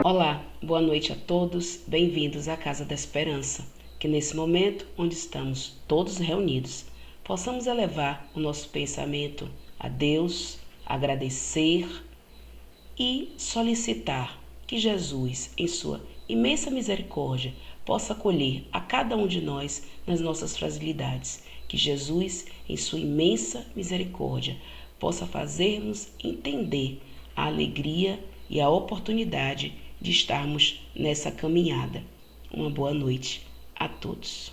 Olá, boa noite a todos, bem-vindos à Casa da Esperança. Que nesse momento, onde estamos todos reunidos, possamos elevar o nosso pensamento a Deus, agradecer e solicitar que Jesus, em sua imensa misericórdia, possa acolher a cada um de nós nas nossas fragilidades. Que Jesus, em sua imensa misericórdia, possa fazer-nos entender a alegria e a oportunidade de estarmos nessa caminhada. Uma boa noite a todos.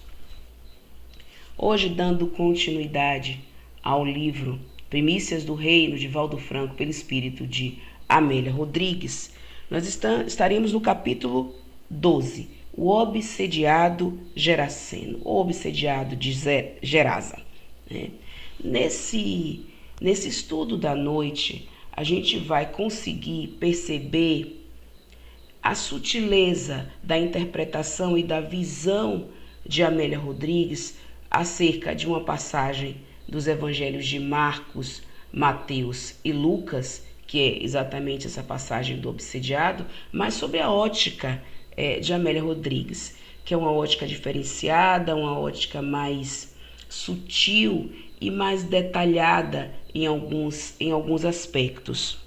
Hoje, dando continuidade ao livro Primícias do Reino, de Valdo Franco, pelo espírito de Amélia Rodrigues, nós estaremos no capítulo 12, o obsediado Geraseno, o obsediado de Gerasa. Nesse estudo da noite, a gente vai conseguir perceber a sutileza da interpretação e da visão de Amélia Rodrigues acerca de uma passagem dos evangelhos de Marcos, Mateus e Lucas, que é exatamente essa passagem do obsediado, mas sobre a ótica de Amélia Rodrigues, que é uma ótica diferenciada, uma ótica mais sutil e mais detalhada em alguns aspectos.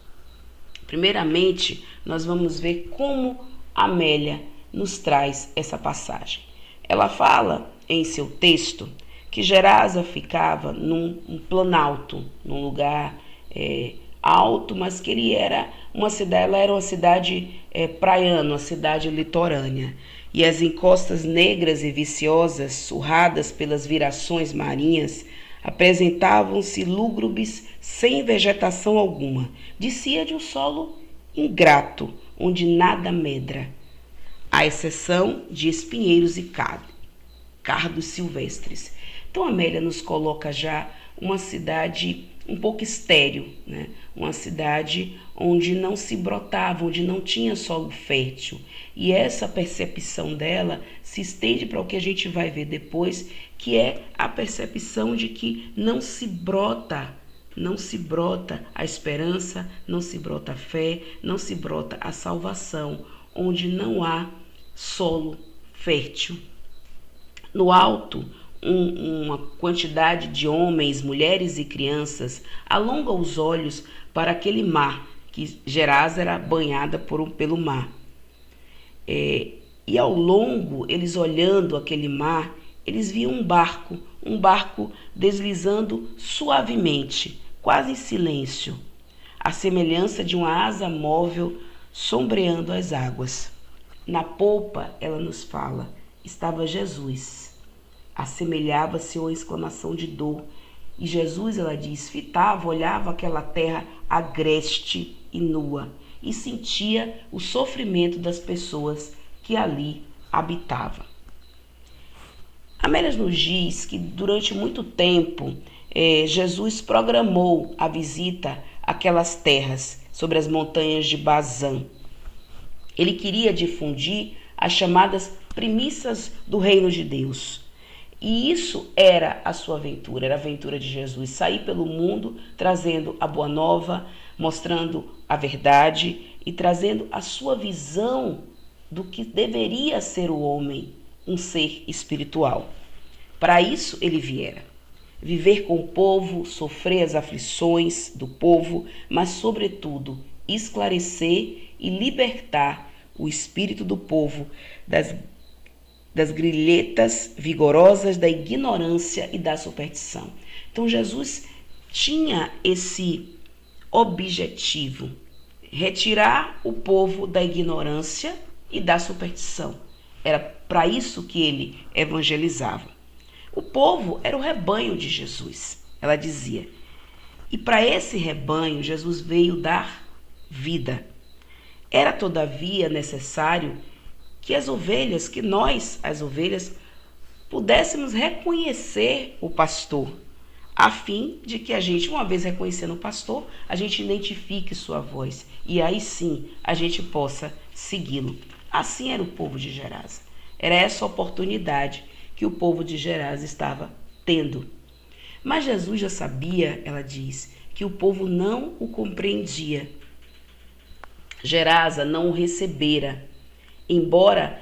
Primeiramente, nós vamos ver como Amélia nos traz essa passagem. Ela fala em seu texto que Gerasa ficava num planalto, num lugar alto, mas que ela era uma cidade praiana, uma cidade litorânea. E as encostas negras e viciosas, surradas pelas virações marinhas, apresentavam-se lúgubres sem vegetação alguma. Descia de um solo ingrato, onde nada medra, à exceção de espinheiros e cardos silvestres. Então Amélia nos coloca já uma cidade um pouco estéril, né? Uma cidade onde não se brotava, onde não tinha solo fértil. E essa percepção dela se estende para o que a gente vai ver depois, que é a percepção de que não se brota a esperança, não se brota a fé, não se brota a salvação, onde não há solo fértil. No alto, uma quantidade de homens, mulheres e crianças alonga os olhos para aquele mar, que Gerasa era banhada pelo mar. E ao longo, eles olhando aquele mar, eles viam um barco deslizando suavemente, quase em silêncio, à semelhança de uma asa móvel sombreando as águas. Na polpa, ela nos fala, estava Jesus. Assemelhava-se a uma exclamação de dor. E Jesus, ela diz, fitava, olhava aquela terra agreste e nua e sentia o sofrimento das pessoas que ali habitavam. Amélia nos diz que durante muito tempo Jesus programou a visita àquelas terras sobre as montanhas de Bazã. Ele queria difundir as chamadas primícias do reino de Deus. E isso era a sua aventura, era a aventura de Jesus, sair pelo mundo trazendo a boa nova, mostrando a verdade e trazendo a sua visão do que deveria ser o homem, um ser espiritual. Para isso ele viera. Viver com o povo, sofrer as aflições do povo, mas sobretudo esclarecer e libertar o espírito do povo das grilhetas vigorosas da ignorância e da superstição. Então Jesus tinha esse objetivo, retirar o povo da ignorância e da superstição. Era para isso que ele evangelizava. O povo era o rebanho de Jesus, ela dizia. E para esse rebanho, Jesus veio dar vida. Era, todavia, necessário que nós, as ovelhas, pudéssemos reconhecer o pastor, a fim de que a gente, uma vez reconhecendo o pastor, a gente identifique sua voz e aí sim a gente possa segui-lo. Assim era o povo de Gerasa. Era essa oportunidade que o povo de Gerasa estava tendo. Mas Jesus já sabia, ela diz, que o povo não o compreendia. Gerasa não o recebera, embora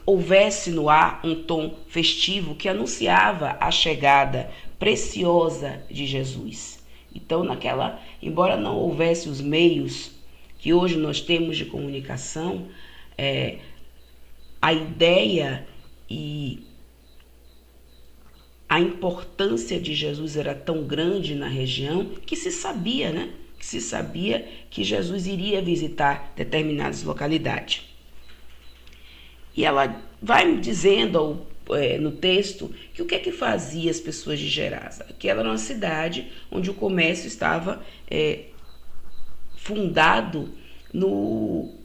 houvesse no ar um tom festivo que anunciava a chegada preciosa de Jesus. Então, embora não houvesse os meios que hoje nós temos de comunicação, a ideia e a importância de Jesus era tão grande na região que se sabia, né? Que se sabia que Jesus iria visitar determinadas localidades. E ela vai dizendo no texto que o que é que fazia as pessoas de Gerasa? Que ela era uma cidade onde o comércio estava fundado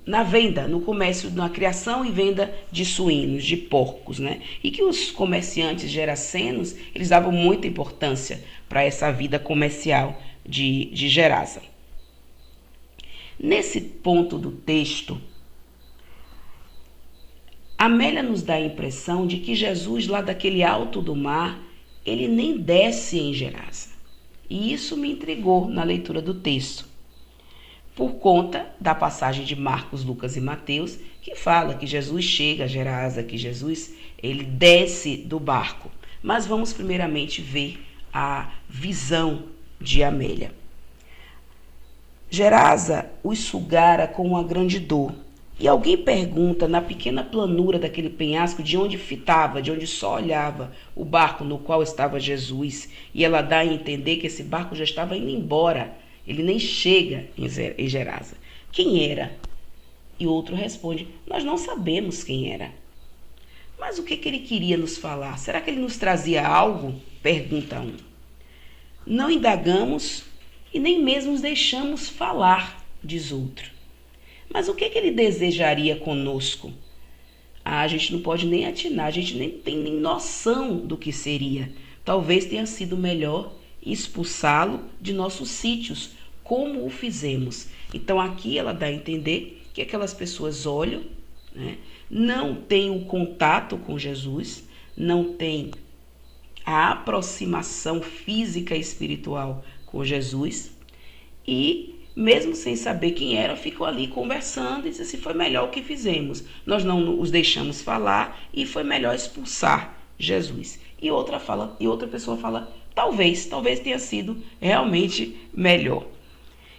na venda, no comércio, na criação e venda de suínos, de porcos, né? E que os comerciantes gerasenos, eles davam muita importância para essa vida comercial de Gerasa. Nesse ponto do texto, Amélia nos dá a impressão de que Jesus, lá daquele alto do mar, ele nem desce em Gerasa. E isso me intrigou na leitura do texto, por conta da passagem de Marcos, Lucas e Mateus, que fala que Jesus chega a Gerasa, que Jesus ele desce do barco. Mas vamos primeiramente ver a visão de Amélia. Gerasa os sugara com uma grande dor. E alguém pergunta na pequena planura daquele penhasco de onde fitava, de onde só olhava o barco no qual estava Jesus. E ela dá a entender que esse barco já estava indo embora. Ele nem chega em Gerasa. Quem era? E outro responde, nós não sabemos quem era. Mas o que ele queria nos falar? Será que ele nos trazia algo? Pergunta um. Não indagamos e nem mesmo os deixamos falar, diz outro. Mas o que ele desejaria conosco? A gente não pode nem atinar, a gente nem tem nem noção do que seria. Talvez tenha sido melhor expulsá-lo de nossos sítios, como o fizemos. Então aqui ela dá a entender que aquelas pessoas olham, né, não têm o contato com Jesus, não têm a aproximação física e espiritual com Jesus e mesmo sem saber quem era, ficou ali conversando e disse assim, foi melhor o que fizemos. Nós não os deixamos falar e foi melhor expulsar Jesus. E outra pessoa fala, talvez tenha sido realmente melhor.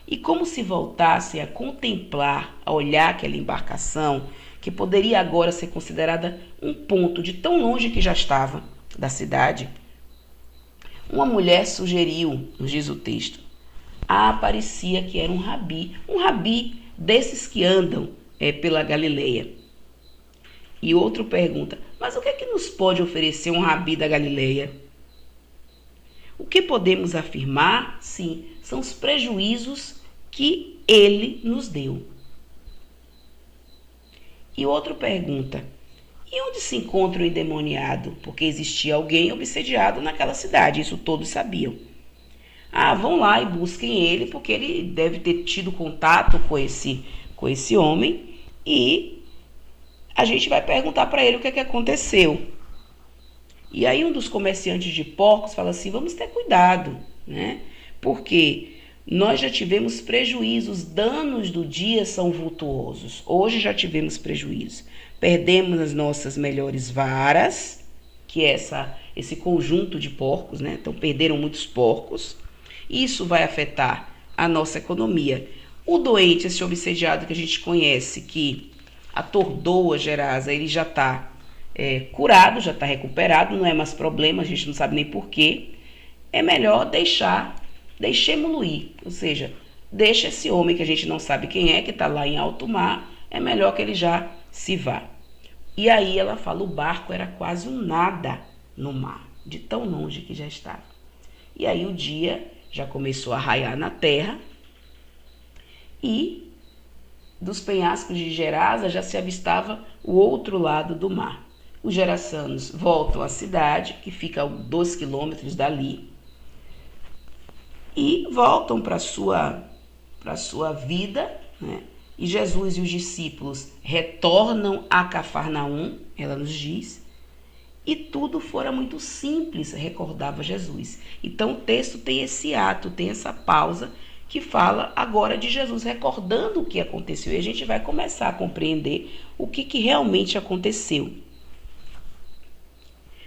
E como se voltassem a contemplar, a olhar aquela embarcação, que poderia agora ser considerada um ponto de tão longe que já estava da cidade, uma mulher sugeriu, nos diz o texto, parecia que era um rabi desses que andam pela Galileia. E outro pergunta, mas o que é que nos pode oferecer um rabi da Galileia? O que podemos afirmar, sim, são os prejuízos que ele nos deu. E outro pergunta, e onde se encontra o endemoniado? Porque existia alguém obsediado naquela cidade, isso todos sabiam. Vão lá e busquem ele, porque ele deve ter tido contato com esse homem e a gente vai perguntar para ele o que é que aconteceu. E aí um dos comerciantes de porcos fala assim, vamos ter cuidado, né? Porque nós já tivemos prejuízos, danos do dia são vultuosos. Hoje já tivemos prejuízo. Perdemos as nossas melhores varas, que é esse conjunto de porcos, né? Então perderam muitos porcos. Isso vai afetar a nossa economia. O doente, esse obsediado que a gente conhece, que atordoa Gerasa, ele já está curado, já está recuperado, não é mais problema, a gente não sabe nem porquê. É melhor deixemos-lo ir, ou seja, deixa esse homem que a gente não sabe quem é, que está lá em alto mar, é melhor que ele já se vá. E aí ela fala, o barco era quase um nada no mar, de tão longe que já estava. E aí o dia já começou a raiar na terra e dos penhascos de Gerasa já se avistava o outro lado do mar. Os gerasanos voltam à cidade, que fica a 2 quilômetros dali, e voltam para a sua vida, né? E Jesus e os discípulos retornam a Cafarnaum, ela nos diz, e tudo fora muito simples, recordava Jesus. Então o texto tem esse ato, tem essa pausa, que fala agora de Jesus recordando o que aconteceu. E a gente vai começar a compreender o que realmente aconteceu.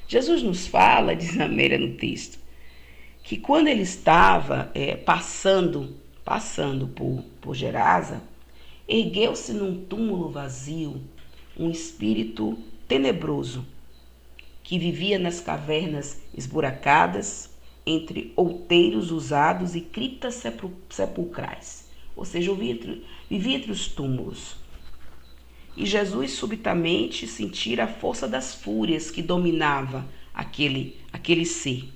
Jesus nos fala, diz Amélia no texto, que quando ele estava passando por Gerasa, ergueu-se num túmulo vazio um espírito tenebroso que vivia nas cavernas esburacadas, entre outeiros usados e criptas sepulcrais, ou seja, vivia entre os túmulos. E Jesus subitamente sentira a força das fúrias que dominava aquele ser.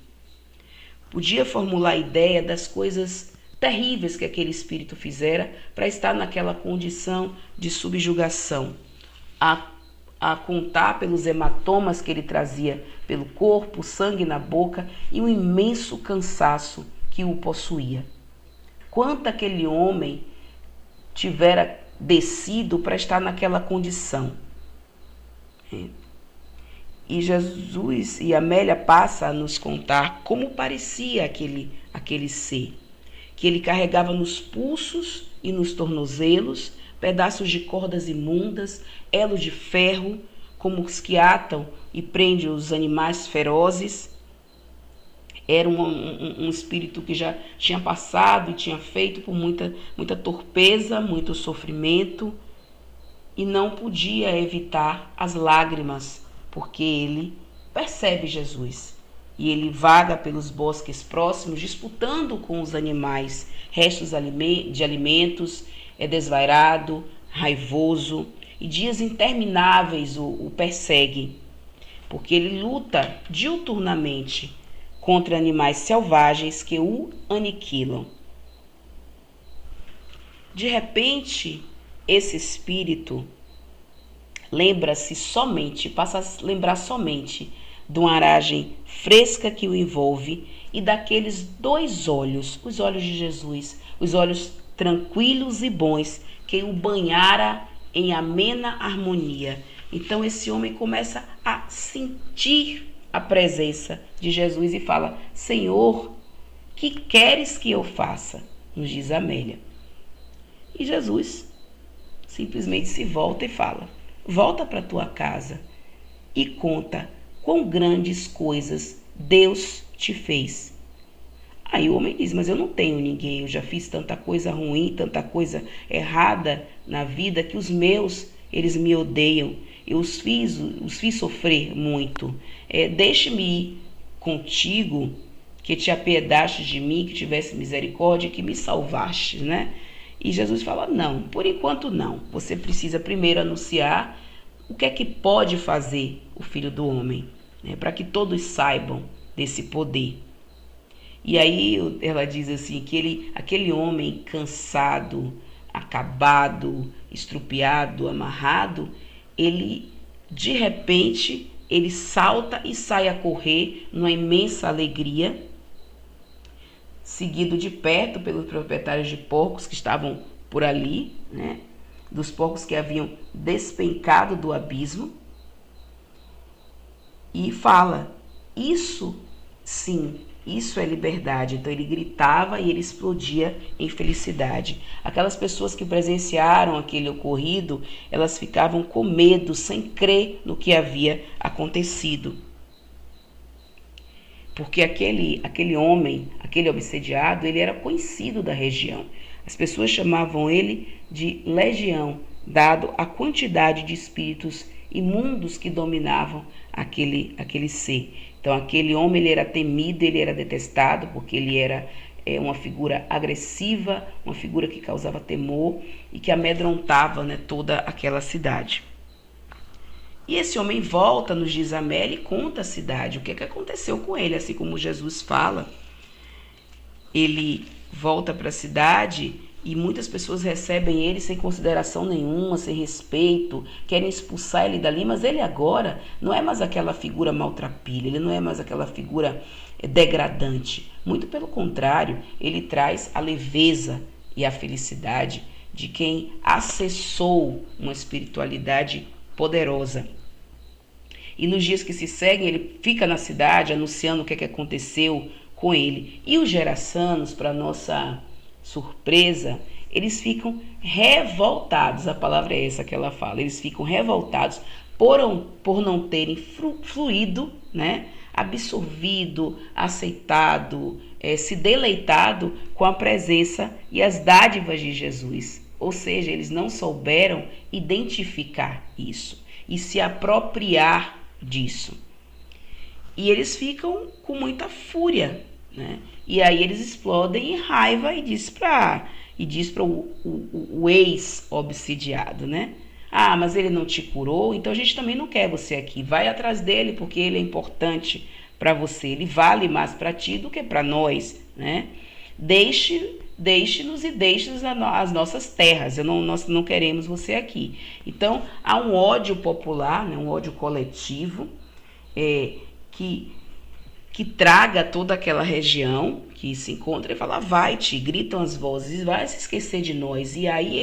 Podia formular a ideia das coisas terríveis que aquele espírito fizera para estar naquela condição de subjugação, a contar pelos hematomas que ele trazia pelo corpo, sangue na boca e um imenso cansaço que o possuía. Quanto aquele homem tivera descido para estar naquela condição. E Jesus e Amélia passa a nos contar como parecia aquele ser, que ele carregava nos pulsos e nos tornozelos pedaços de cordas imundas, elos de ferro, como os que atam e prendem os animais ferozes. Era um espírito que já tinha passado e tinha feito por muita torpeza, muito sofrimento, e não podia evitar as lágrimas, porque ele percebe Jesus. E ele vaga pelos bosques próximos, disputando com os animais restos de alimentos, é desvairado, raivoso, e dias intermináveis o perseguem, porque ele luta diuturnamente contra animais selvagens que o aniquilam. De repente, esse espírito passa a lembrar somente de uma aragem fresca que o envolve e daqueles 2 olhos, os olhos de Jesus, os olhos tranquilos e bons que o banhara em amena harmonia. Então esse homem começa a sentir a presença de Jesus e fala: Senhor, que queres que eu faça? Nos diz Amélia. E Jesus simplesmente se volta e fala: volta para tua casa e conta quão grandes coisas Deus te fez. Aí o homem diz: mas eu não tenho ninguém, eu já fiz tanta coisa ruim, tanta coisa errada na vida que os meus, eles me odeiam. Eu os fiz sofrer muito. Deixe-me ir contigo, que te apiedaste de mim, que tivesse misericórdia, que me salvaste, né? E Jesus fala: não, por enquanto não. Você precisa primeiro anunciar o que é que pode fazer o Filho do Homem, né? Para que todos saibam desse poder. E aí ela diz assim, que aquele homem cansado, acabado, estrupiado, amarrado, ele de repente ele salta e sai a correr numa imensa alegria, seguido de perto pelos proprietários de porcos que estavam por ali, né? Dos porcos que haviam despencado do abismo, e fala: isso sim, isso é liberdade. Então ele gritava e ele explodia em felicidade. Aquelas pessoas que presenciaram aquele ocorrido, elas ficavam com medo, sem crer no que havia acontecido. Porque aquele homem, aquele obsediado, ele era conhecido da região. As pessoas chamavam ele de legião, dado a quantidade de espíritos imundos que dominavam aquele ser. Então aquele homem, ele era temido, ele era detestado, porque ele era uma figura agressiva, uma figura que causava temor e que amedrontava, né, toda aquela cidade. E esse homem volta, nos diz Amélia, e conta a cidade, o que aconteceu com ele, assim como Jesus fala. Ele volta para a cidade e muitas pessoas recebem ele sem consideração nenhuma, sem respeito, querem expulsar ele dali, mas ele agora não é mais aquela figura maltrapilha, ele não é mais aquela figura degradante. Muito pelo contrário, ele traz a leveza e a felicidade de quem acessou uma espiritualidade poderosa. E nos dias que se seguem, ele fica na cidade anunciando o que aconteceu com ele. E os Gerassanos, para nossa surpresa, eles ficam revoltados. A palavra é essa que ela fala. Eles ficam revoltados por não terem fluído, né? Absorvido, aceitado, se deleitado com a presença e as dádivas de Jesus. Ou seja, eles não souberam identificar isso e se apropriar disso. E eles ficam com muita fúria, né? E aí eles explodem em raiva e diz para o ex-obsidiado, né? Ah, mas ele não te curou, então a gente também não quer você aqui. Vai atrás dele porque ele é importante para você. Ele vale mais para ti do que para nós, né? Deixe-nos e deixe-nos as nossas terras. Nós não queremos você aqui. Então, há um ódio popular, né? Um ódio coletivo, que traga toda aquela região que se encontra e fala, vai-te, gritam as vozes, vai se esquecer de nós. E aí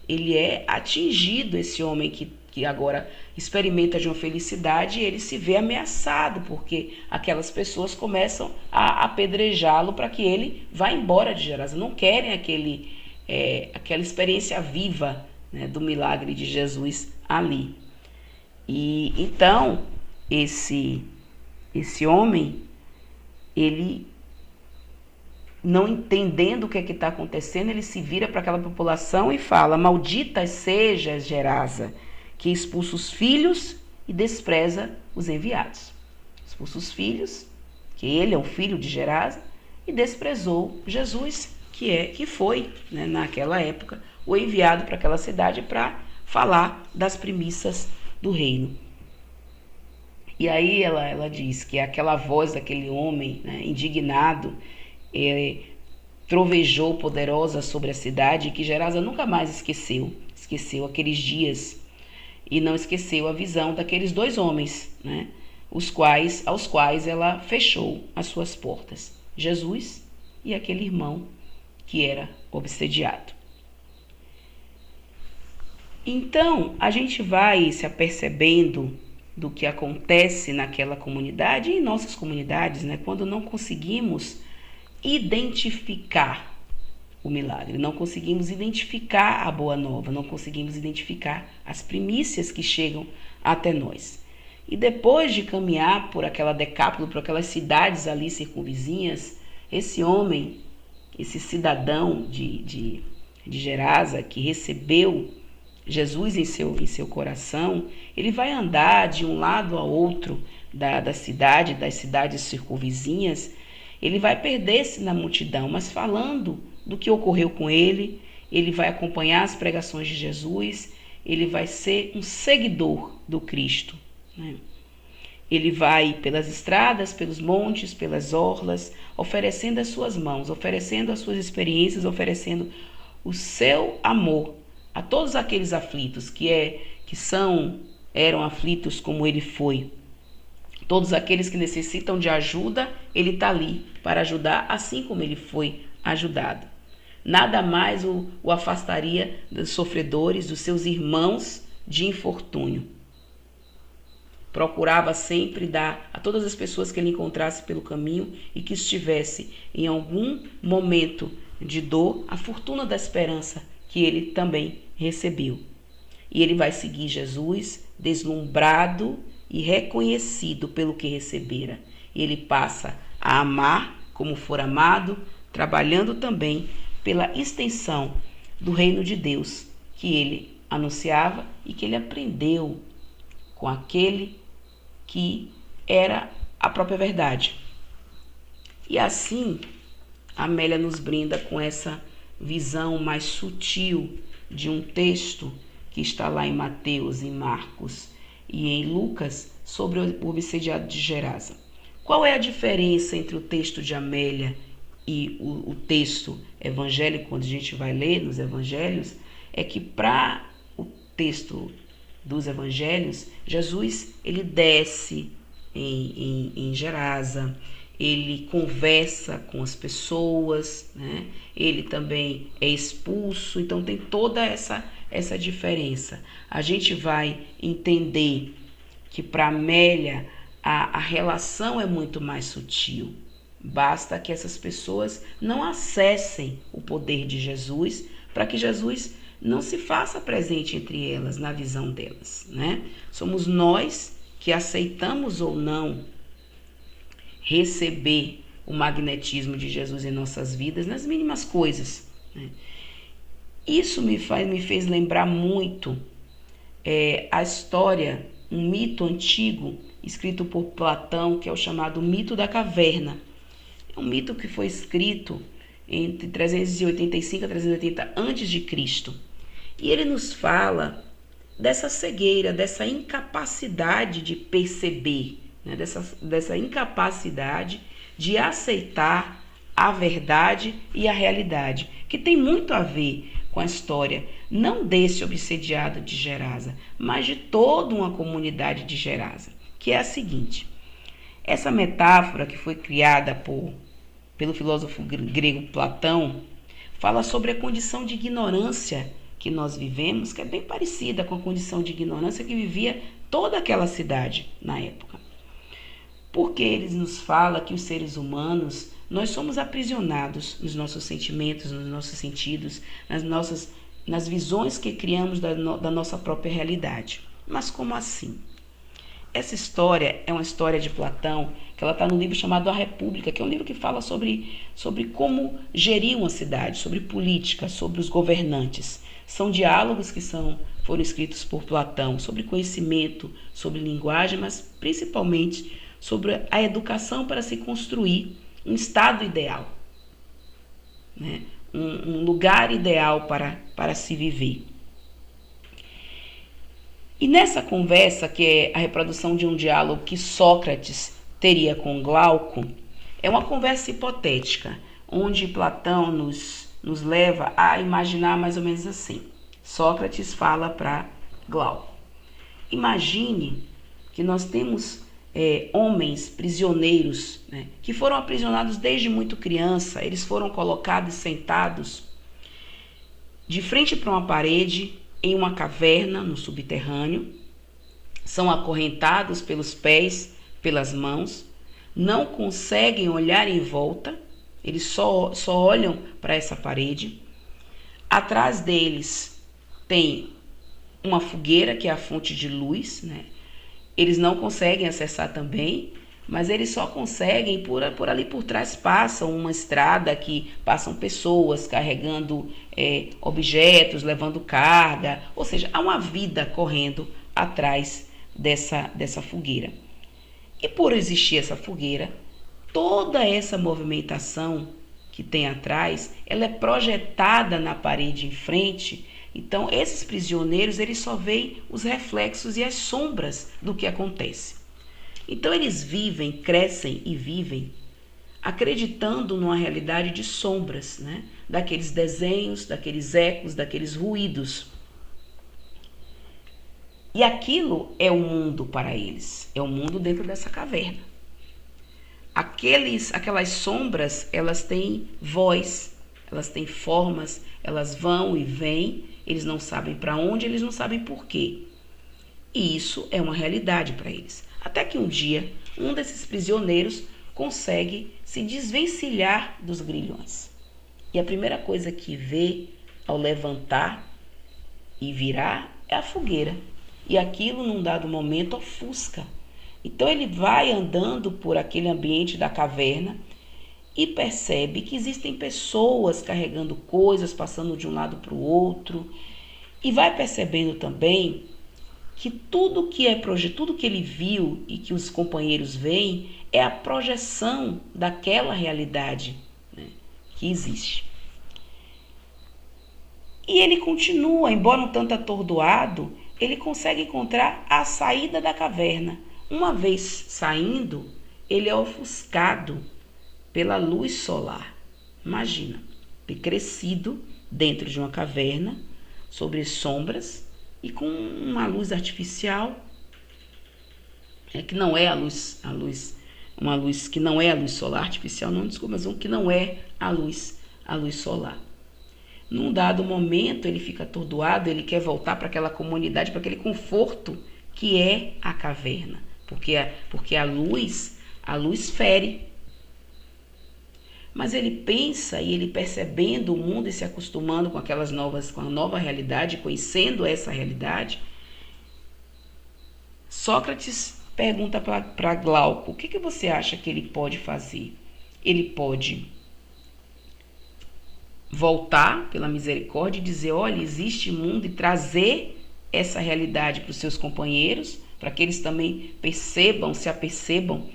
ele é atingido, esse homem que agora experimenta de uma felicidade, e ele se vê ameaçado, porque aquelas pessoas começam a apedrejá-lo para que ele vá embora de Gerasa. Não querem aquela experiência viva, né, do milagre de Jesus ali. E então, esse homem, ele, não entendendo o que está acontecendo, ele se vira para aquela população e fala, maldita seja Gerasa, que expulsa os filhos e despreza os enviados. Expulsa os filhos, que ele é o filho de Gerasa, e desprezou Jesus, que foi, né, naquela época, o enviado para aquela cidade para falar das primícias do reino. E aí ela diz que aquela voz daquele homem, né, indignado, trovejou poderosa sobre a cidade, que Gerasa nunca mais esqueceu aqueles dias, e não esqueceu a visão daqueles dois homens, né, aos quais ela fechou as suas portas, Jesus e aquele irmão que era obsediado. Então a gente vai se apercebendo do que acontece naquela comunidade e em nossas comunidades, né? Quando não conseguimos identificar o milagre, não conseguimos identificar a boa nova, não conseguimos identificar as primícias que chegam até nós. E depois de caminhar por aquela Decápolo, por aquelas cidades ali circunvizinhas, esse homem, esse cidadão de Gerasa, que recebeu Jesus em seu coração, ele vai andar de um lado a outro das cidades circunvizinhas, ele vai perder-se na multidão, mas falando do que ocorreu com ele, ele vai acompanhar as pregações de Jesus, ele vai ser um seguidor do Cristo, né? Ele vai pelas estradas, pelos montes, pelas orlas, oferecendo as suas mãos, oferecendo as suas experiências, oferecendo o seu amor a todos aqueles aflitos eram aflitos como ele foi. Todos aqueles que necessitam de ajuda, ele está ali para ajudar, assim como ele foi ajudado. Nada mais o afastaria dos sofredores, dos seus irmãos de infortúnio. Procurava sempre dar a todas as pessoas que ele encontrasse pelo caminho e que estivesse em algum momento de dor, a fortuna da esperança que ele também recebeu. E ele vai seguir Jesus deslumbrado e reconhecido pelo que recebera. E ele passa a amar como for amado, trabalhando também pela extensão do reino de Deus que ele anunciava e que ele aprendeu com aquele que era a própria verdade. E assim, Amélia nos brinda com essa visão mais sutil de um texto que está lá em Mateus, em Marcos e em Lucas sobre o obsediado de Gerasa. Qual é a diferença entre o texto de Amélia e o texto evangélico, quando a gente vai ler nos evangelhos? É que para o texto dos evangelhos, Jesus ele desce em Gerasa, ele conversa com as pessoas, né? Ele também é expulso, então tem toda essa diferença. A gente vai entender que para Amélia a relação é muito mais sutil, Basta que essas pessoas não acessem o poder de Jesus para que Jesus não se faça presente entre elas, na visão delas, né? Somos nós que aceitamos ou não receber o magnetismo de Jesus em nossas vidas, nas mínimas coisas, né? Isso me fez lembrar muito a história, um mito antigo escrito por Platão, que é o chamado mito da caverna. É um mito que foi escrito entre 385 a 380 a.C. E ele nos fala dessa cegueira, dessa incapacidade de perceber, né? dessa incapacidade de aceitar a verdade e a realidade, que tem muito a ver com a história, não desse obsediado de Gerasa, mas de toda uma comunidade de Gerasa, que é a seguinte: essa metáfora que foi criada pelo filósofo grego Platão fala sobre a condição de ignorância que nós vivemos, que é bem parecida com a condição de ignorância que vivia toda aquela cidade na época. Porque eles nos falam que os seres humanos, nós somos aprisionados nos nossos sentimentos, nos nossos sentidos, nas visões que criamos da nossa própria realidade. Mas como assim? Essa história é uma história de Platão, que ela está no livro chamado A República, que é um livro que fala sobre como gerir uma cidade, sobre política, sobre os governantes. São diálogos que foram escritos por Platão sobre conhecimento, sobre linguagem, mas principalmente sobre a educação para se construir um estado ideal, né? Um lugar ideal para se viver. E nessa conversa, que é a reprodução de um diálogo que Sócrates teria com Glauco, é uma conversa hipotética, onde Platão nos leva a imaginar mais ou menos assim. Sócrates fala para Glauco: imagine que nós temos homens prisioneiros, né, que foram aprisionados desde muito criança. Eles foram colocados e sentados de frente para uma parede em uma caverna no subterrâneo, são acorrentados pelos pés, pelas mãos, não conseguem olhar em volta, eles só olham para essa parede. Atrás deles tem uma fogueira, que é a fonte de luz, né? Eles não conseguem acessar também, mas eles só conseguem por ali por trás. Passam uma estrada que passam pessoas carregando objetos, levando carga, ou seja, há uma vida correndo atrás dessa fogueira. E por existir essa fogueira, toda essa movimentação que tem atrás, ela é projetada na parede em frente. Então, esses prisioneiros, eles só veem os reflexos e as sombras do que acontece. Então, eles vivem, crescem e vivem acreditando numa realidade de sombras, né? Daqueles desenhos, daqueles ecos, daqueles ruídos. E aquilo é o mundo para eles, é o mundo dentro dessa caverna. Aquelas sombras, elas têm voz, elas têm formas, elas vão e vêm, eles não sabem para onde, eles não sabem por quê. E isso é uma realidade para eles. Até que um dia, um desses prisioneiros consegue se desvencilhar dos grilhões. E a primeira coisa que vê ao levantar e virar é a fogueira. E aquilo, num dado momento, ofusca. Então ele vai andando por aquele ambiente da caverna e percebe que existem pessoas carregando coisas, passando de um lado para o outro. E vai percebendo também que tudo que ele viu e que os companheiros veem é a projeção daquela realidade, né, que existe. E ele continua, embora um tanto atordoado, ele consegue encontrar a saída da caverna. Uma vez saindo, ele é ofuscado pela luz solar. Imagina, ter crescido dentro de uma caverna, sobre sombras, e com uma luz artificial, que não é uma luz que não é a luz solar artificial, não, desculpa, mas que não é a luz solar. Num dado momento, ele fica atordoado, ele quer voltar para aquela comunidade, para aquele conforto que é a caverna, porque a luz fere. Mas ele pensa e ele percebendo o mundo e se acostumando com com a nova realidade, conhecendo essa realidade, Sócrates pergunta para Glauco: o que você acha que ele pode fazer? Ele pode voltar pela misericórdia e dizer: olha, existe mundo, e trazer essa realidade para os seus companheiros, para que eles também percebam, se apercebam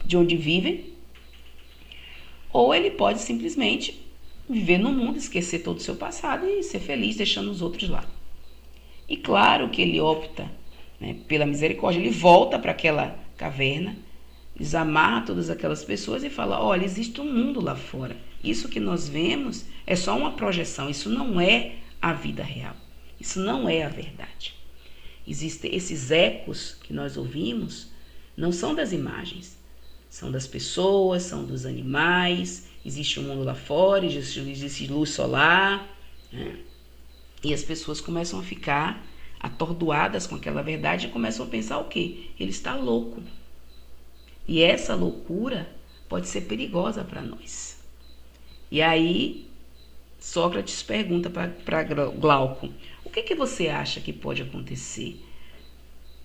de onde vivem. Ou ele pode simplesmente viver no mundo, esquecer todo o seu passado e ser feliz deixando os outros lá. E claro que ele opta, né, pela misericórdia. Ele volta para aquela caverna, desamarra todas aquelas pessoas e fala: olha, existe um mundo lá fora. Isso que nós vemos é só uma projeção, isso não é a vida real. Isso não é a verdade. Existem esses ecos que nós ouvimos, não são das imagens, são das pessoas, são dos animais. Existe um mundo lá fora, existe luz solar, né? E as pessoas começam a ficar atordoadas com aquela verdade e começam a pensar o quê? Ele está louco. E essa loucura pode ser perigosa para nós. E aí Sócrates pergunta para Glauco: o que você acha que pode acontecer?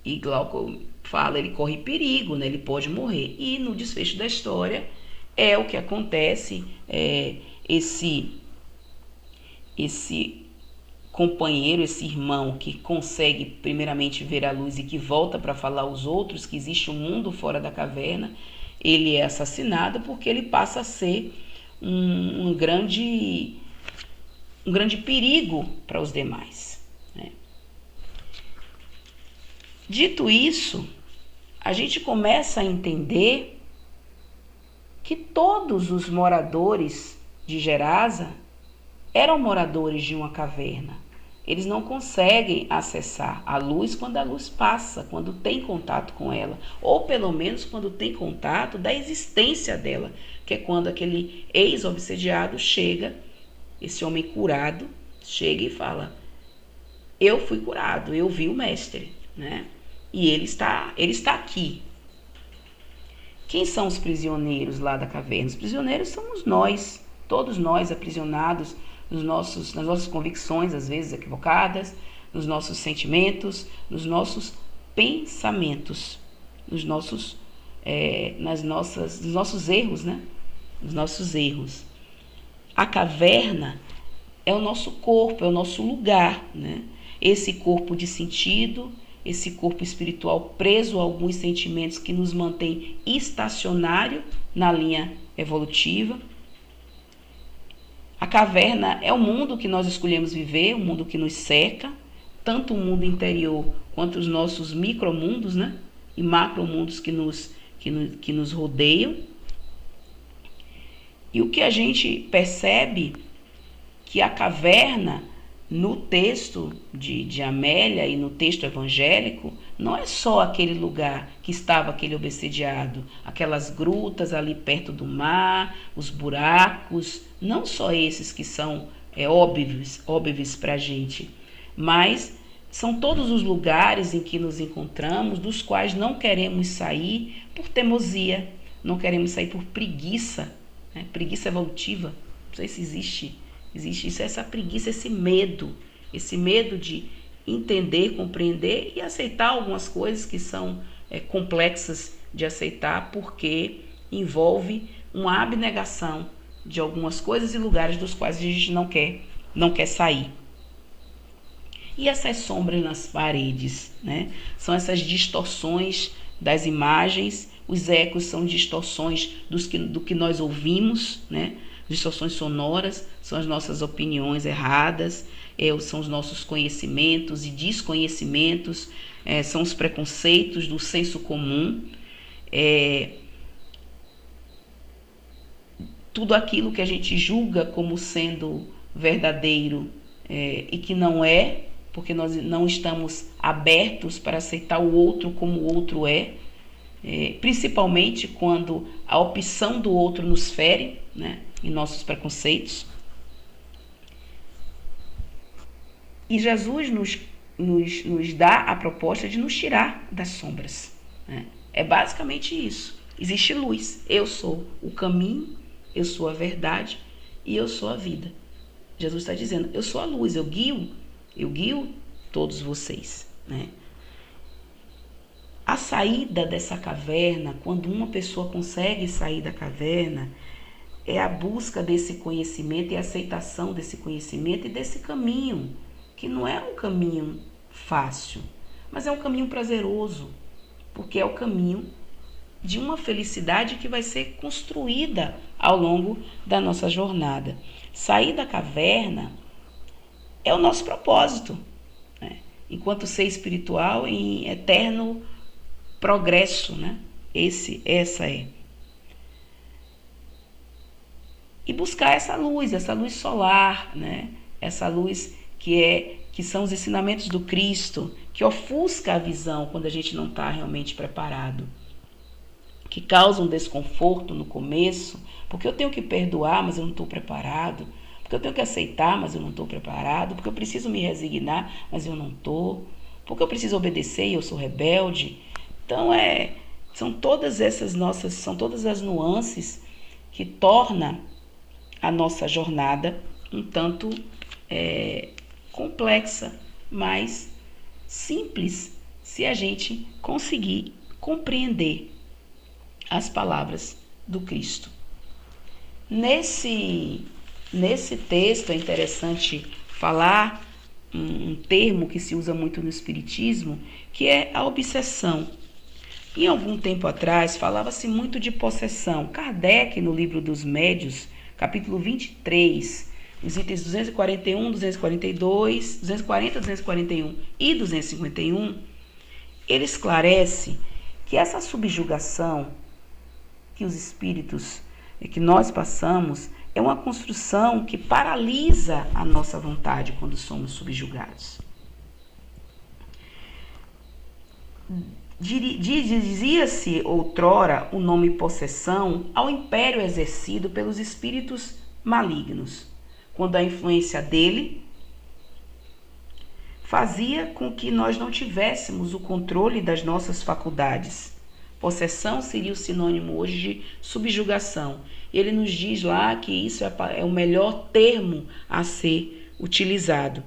E Glauco fala: ele corre perigo, né? Ele pode morrer. E no desfecho da história é o que acontece. Esse companheiro, esse irmão que consegue primeiramente ver a luz e que volta para falar aos outros que existe um mundo fora da caverna, ele é assassinado porque ele passa a ser um grande perigo para os demais, né? Dito isso, a gente começa a entender que todos os moradores de Gerasa eram moradores de uma caverna. Eles não conseguem acessar a luz quando a luz passa, quando tem contato com ela, ou pelo menos quando tem contato da existência dela, que é quando aquele ex-obsediado chega, esse homem curado, chega e fala: eu fui curado, eu vi o mestre, né? E ele está aqui. Quem são os prisioneiros lá da caverna? Os prisioneiros somos nós, todos nós aprisionados nas nossas convicções, às vezes equivocadas, nos nossos sentimentos, nos nossos pensamentos, nos nossos erros, né? Nos nossos erros. A caverna é o nosso corpo, é o nosso lugar, né? Esse corpo de sentido, esse corpo espiritual preso a alguns sentimentos que nos mantém estacionário na linha evolutiva. A caverna é o mundo que nós escolhemos viver, o mundo que nos cerca, tanto o mundo interior quanto os nossos micromundos, né? E macromundos que nos rodeiam. E o que a gente percebe que a caverna, no texto de Amélia e no texto evangélico, não é só aquele lugar que estava aquele obsediado, aquelas grutas ali perto do mar, os buracos, não só esses que são óbvios para a gente, mas são todos os lugares em que nos encontramos, dos quais não queremos sair por teimosia, não queremos sair por preguiça, né? Preguiça evolutiva, não sei se existe isso, essa preguiça, esse medo de entender, compreender e aceitar algumas coisas que são complexas de aceitar, porque envolve uma abnegação de algumas coisas e lugares dos quais a gente não quer sair. E essas sombras nas paredes, né? São essas distorções das imagens, os ecos são distorções do que nós ouvimos, né? Distorções sonoras, são as nossas opiniões erradas, são os nossos conhecimentos e desconhecimentos, são os preconceitos do senso comum, tudo aquilo que a gente julga como sendo verdadeiro e que não é, porque nós não estamos abertos para aceitar o outro como o outro é, principalmente quando a opção do outro nos fere, né, em nossos preconceitos. E Jesus nos dá a proposta de nos tirar das sombras, né? É basicamente isso. Existe luz. Eu sou o caminho, eu sou a verdade e eu sou a vida. Jesus está dizendo, eu sou a luz, eu guio todos vocês, né? A saída dessa caverna, quando uma pessoa consegue sair da caverna, é a busca desse conhecimento e a aceitação desse conhecimento e desse caminho, que não é um caminho fácil, mas é um caminho prazeroso, porque é o caminho de uma felicidade que vai ser construída ao longo da nossa jornada. Sair da caverna é o nosso propósito, né? Enquanto ser espiritual em eterno progresso, né? Essa é. E buscar essa luz solar, né? Essa luz que são os ensinamentos do Cristo, que ofusca a visão quando a gente não está realmente preparado, que causa um desconforto no começo, porque eu tenho que perdoar, mas eu não estou preparado, porque eu tenho que aceitar, mas eu não estou preparado, porque eu preciso me resignar, mas eu não estou, porque eu preciso obedecer e eu sou rebelde. Então são todas as nuances que torna a nossa jornada um tanto complexa, mas simples se a gente conseguir compreender as palavras do Cristo. Nesse texto é interessante falar um termo que se usa muito no Espiritismo, que é a obsessão. Em algum tempo atrás, falava-se muito de possessão. Kardec, no livro dos Médiuns, capítulo 23, os itens 241, 242, 240, 241 e 251, ele esclarece que essa subjugação que os espíritos, que nós passamos, é uma construção que paralisa a nossa vontade quando somos subjugados. Dizia-se outrora o nome possessão ao império exercido pelos espíritos malignos, quando a influência dele fazia com que nós não tivéssemos o controle das nossas faculdades. Possessão seria o sinônimo hoje de subjugação. Ele nos diz lá que isso é o melhor termo a ser utilizado.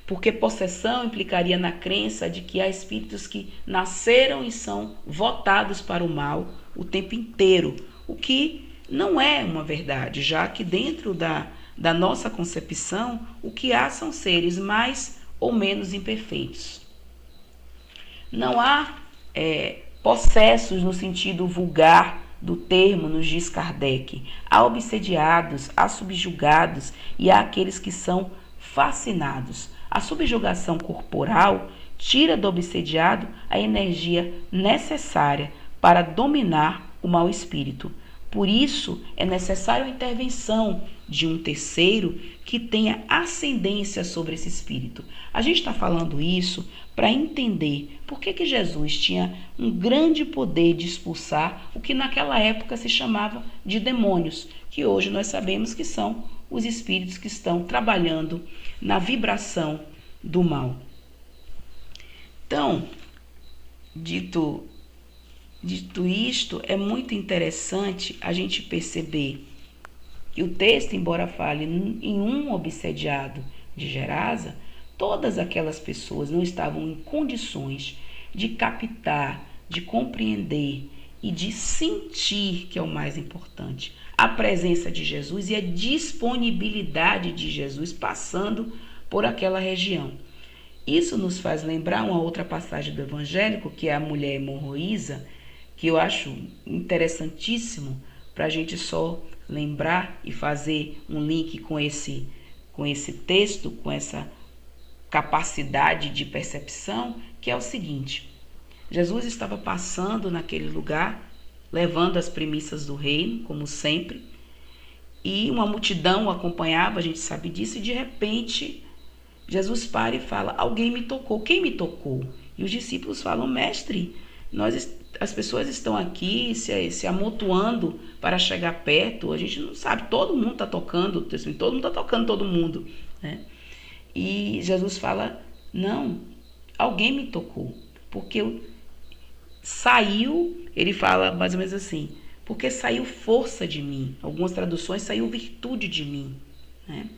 Porque possessão implicaria na crença de que há espíritos que nasceram e são votados para o mal o tempo inteiro, o que não é uma verdade, já que dentro da nossa concepção, o que há são seres mais ou menos imperfeitos. Não há possessos no sentido vulgar do termo, nos diz Kardec. Há obsediados, há subjugados e há aqueles que são fascinados. A subjugação corporal tira do obsediado a energia necessária para dominar o mau espírito. Por isso, é necessária a intervenção de um terceiro que tenha ascendência sobre esse espírito. A gente está falando isso para entender por que Jesus tinha um grande poder de expulsar o que naquela época se chamava de demônios, que hoje nós sabemos que são os espíritos que estão trabalhando na vibração do mal. Então, dito isto, é muito interessante a gente perceber que o texto, embora fale em um obsediado de Gerasa, todas aquelas pessoas não estavam em condições de captar, de compreender e de sentir, que é o mais importante, a presença de Jesus e a disponibilidade de Jesus passando por aquela região. Isso nos faz lembrar uma outra passagem do evangélico, que é a mulher hemorroísa, que eu acho interessantíssimo para a gente só lembrar e fazer um link com esse texto, com essa capacidade de percepção, que é o seguinte: Jesus estava passando naquele lugar, levando as premissas do reino, como sempre, e uma multidão o acompanhava, a gente sabe disso, e de repente Jesus para e fala: alguém me tocou. Quem me tocou? E os discípulos falam: mestre, as pessoas estão aqui se amontoando para chegar perto, a gente não sabe, todo mundo está tocando, todo mundo está tocando todo mundo, né? E Jesus fala: não, alguém me tocou, porque saiu, ele fala mais ou menos assim, porque saiu força de mim. Algumas traduções, saiu virtude de mim, né?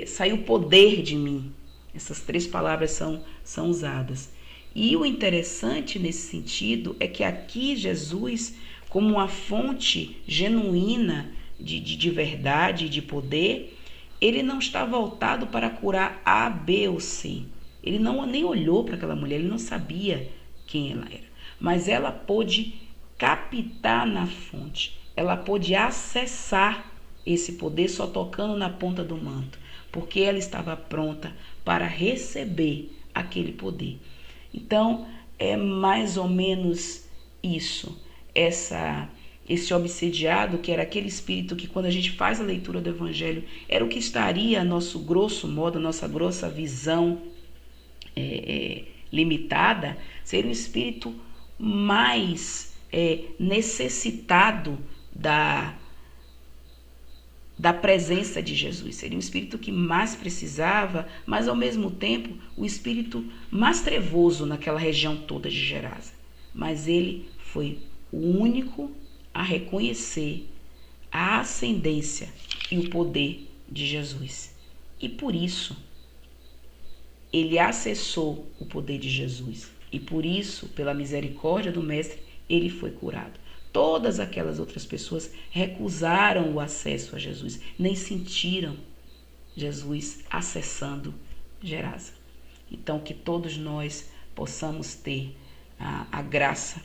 Saiu poder de mim. Essas 3 palavras são usadas. E o interessante nesse sentido é que aqui Jesus, como uma fonte genuína de verdade, de poder, ele não está voltado para curar A, B ou C. Ele nem olhou para aquela mulher, ele não sabia quem ela era. Mas ela pôde captar na fonte, ela pôde acessar esse poder só tocando na ponta do manto, porque ela estava pronta para receber aquele poder. Então, é mais ou menos isso, esse obsediado, que era aquele espírito que, quando a gente faz a leitura do Evangelho, era o que estaria, a nosso grosso modo, a nossa grossa visão limitada, seria um espírito mais necessitado da presença de Jesus. Seria um espírito que mais precisava, mas ao mesmo tempo o espírito mais trevoso naquela região toda de Gerasa. Mas ele foi o único a reconhecer a ascendência e o poder de Jesus. E por isso ele acessou o poder de Jesus. E por isso, pela misericórdia do Mestre, ele foi curado. Todas aquelas outras pessoas recusaram o acesso a Jesus, nem sentiram Jesus acessando Gerasa. Então, que todos nós possamos ter a graça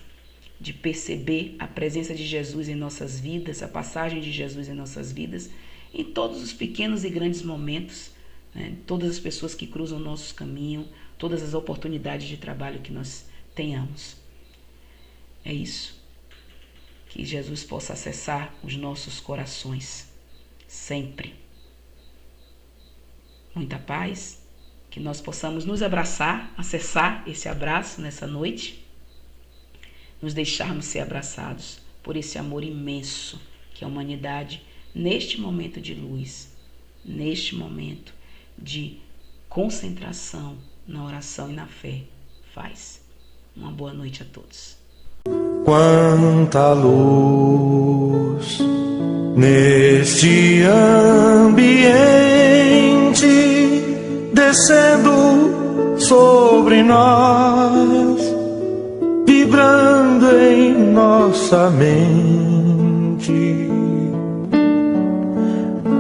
de perceber a presença de Jesus em nossas vidas, a passagem de Jesus em nossas vidas, em todos os pequenos e grandes momentos, né? Todas as pessoas que cruzam o nosso caminho, todas as oportunidades de trabalho que nós tenhamos. É isso. Que Jesus possa acessar os nossos corações, sempre. Muita paz, que nós possamos nos abraçar, acessar esse abraço nessa noite, nos deixarmos ser abraçados por esse amor imenso que a humanidade, neste momento de luz, neste momento de concentração na oração e na fé, faz. Uma boa noite a todos. Quanta luz neste ambiente, descendo sobre nós, vibrando em nossa mente.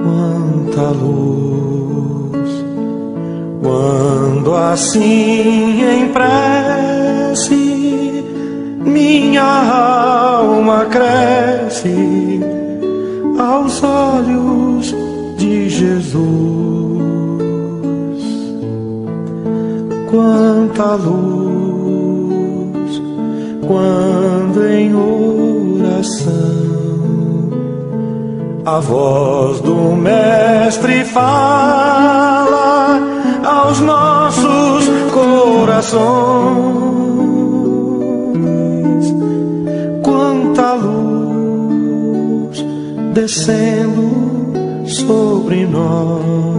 Quanta luz, quando assim em prece minha alma cresce aos olhos de Jesus. Quanta luz, quando em oração a voz do Mestre fala aos nossos corações. Quanta luz descendo sobre nós.